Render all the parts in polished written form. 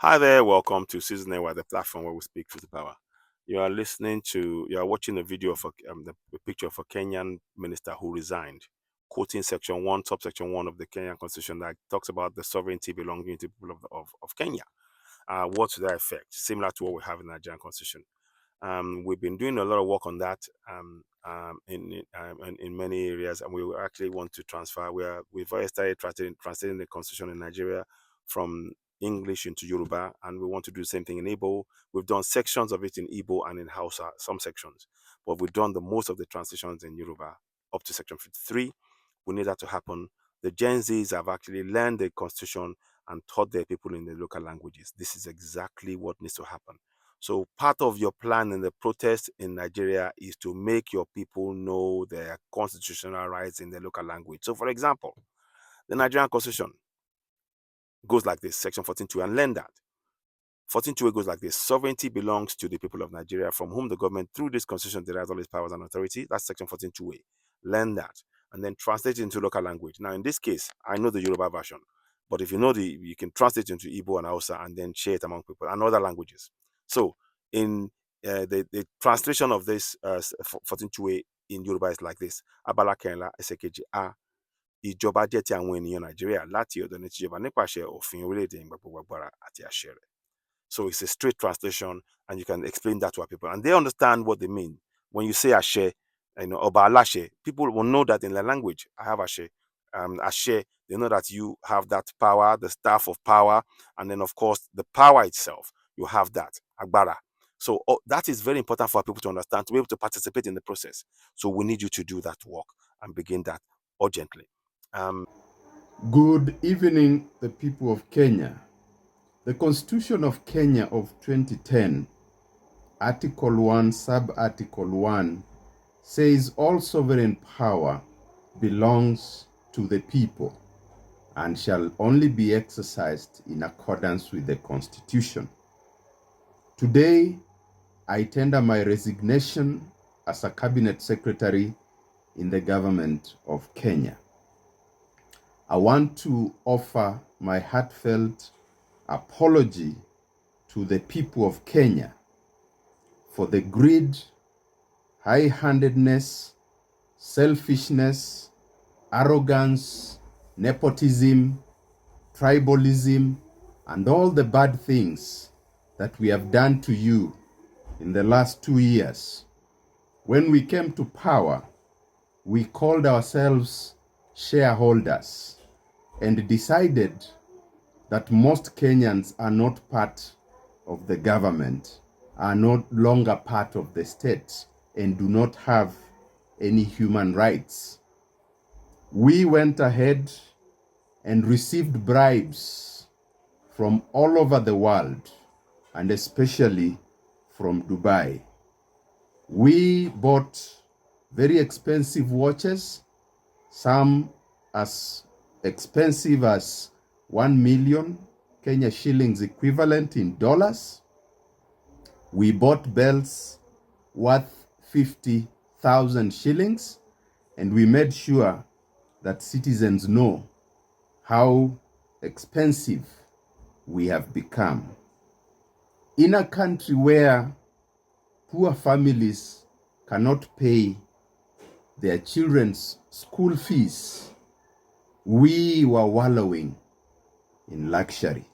Hi there, welcome to Season A, the platform where we speak truth to power. You are watching a video of the picture of a Kenyan minister who resigned, quoting Section 1, subsection 1 of the Kenyan Constitution that talks about the sovereignty belonging to the people of Kenya. What's that effect? Similar to what we have in the Nigerian Constitution. We've been doing a lot of work on that in many areas, and we actually want to transfer. We've already started translating the constitution in Nigeria from English into Yoruba, and we want to do the same thing in Igbo. We've done sections of it in Igbo and in Hausa, some sections, but we've done the most of the translations in Yoruba up to section 53. We need that to happen. The Gen Zs have actually learned the constitution and taught their people in the local languages. This is exactly what needs to happen. So part of your plan in the protest in Nigeria is to make your people know their constitutional rights in their local language. So for example, the Nigerian Constitution goes like this, section 14.2, and learn that. 14.2 goes like this: sovereignty belongs to the people of Nigeria, from whom the government through this constitution derives all its powers and authority. That's section 14.2a. Learn that and then translate it into local language. Now in this case, I know the Yoruba version, but if you know you can translate it into Igbo and Hausa and then share it among people and other languages. So in the translation of this 14.2a in Yoruba is like this: Abala Kenla Esekeji A. Ìjọba jẹ́ ti àwọn ènìyàn Nàìjíríà láti ọ̀dọ̀ ní tìjọba nípasẹ̀ òfin orílẹ̀-èdè gbogbo agbára àti àṣẹ rẹ̀. So it's a straight translation, and you can explain that to our people, and they understand what they mean. When you say Ashe, Oba Alashe, people will know that in their language. I have Ashe. Ashe, they know that you have that power, the staff of power, and then of course the power itself. You have that Agbara. So that is very important for people to understand, to be able to participate in the process. So we need you to do that work and begin that urgently. Good evening, the people of Kenya. The Constitution of Kenya of 2010, Article 1, Sub-Article 1, says all sovereign power belongs to the people and shall only be exercised in accordance with the Constitution. Today, I tender my resignation as a Cabinet Secretary in the government of Kenya. I want to offer my heartfelt apology to the people of Kenya for the greed, high-handedness, selfishness, arrogance, nepotism, tribalism, and all the bad things that we have done to you in the last 2 years. When we came to power, we called ourselves shareholders and decided that most Kenyans are not part of the government, are no longer part of the state, and do not have any human rights. We went ahead and received bribes from all over the world, and especially from Dubai. We bought very expensive watches, some as expensive as 1 million Kenya shillings equivalent in dollars. We bought belts worth 50,000 shillings, and we made sure that citizens know how expensive we have become. In a country where poor families cannot pay their children's school fees, we were wallowing in luxury.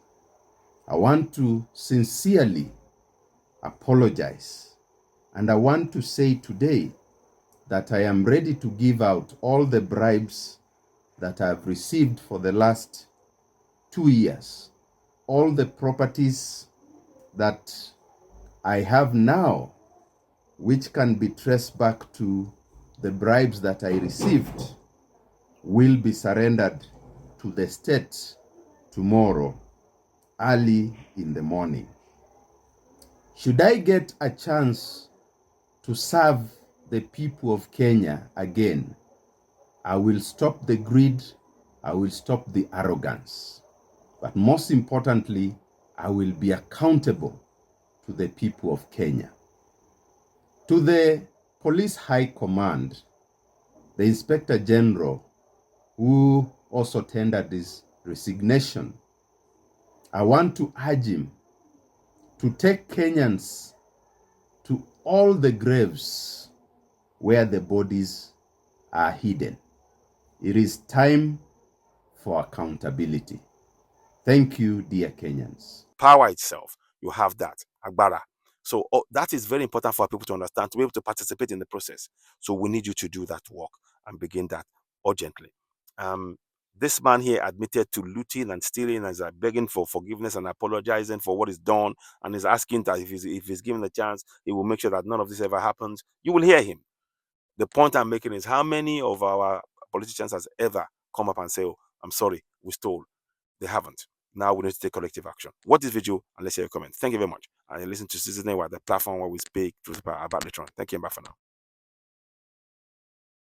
I want to sincerely apologize, and I want to say today that I am ready to give out all the bribes that I have received for the last 2 years, all the properties that I have now, which can be traced back to the bribes that I received, will be surrendered to the state tomorrow, early in the morning. Should I get a chance to serve the people of Kenya again, I will stop the greed, I will stop the arrogance. But most importantly, I will be accountable to the people of Kenya. To the Police High Command, the Inspector General, who also tendered his resignation, I want to urge him to take Kenyans to all the graves where the bodies are hidden. It is time for accountability. Thank you, dear Kenyans. Power itself, you have that, Agbara. So that is very important for people to understand, to be able to participate in the process. So we need you to do that work and begin that urgently. This man here admitted to looting and stealing, and is begging for forgiveness and apologizing for what is done, and is asking that if he's given a chance, he will make sure that none of this ever happens. You will hear him. The point I'm making is, how many of our politicians has ever come up and say, "Oh, I'm sorry, we stole"? They haven't. Now we need to take collective action. What is video? And let's hear your comments. Thank you very much. And you listen to Citizen, the platform where we speak truth about the Throne. Thank you, and bye for now.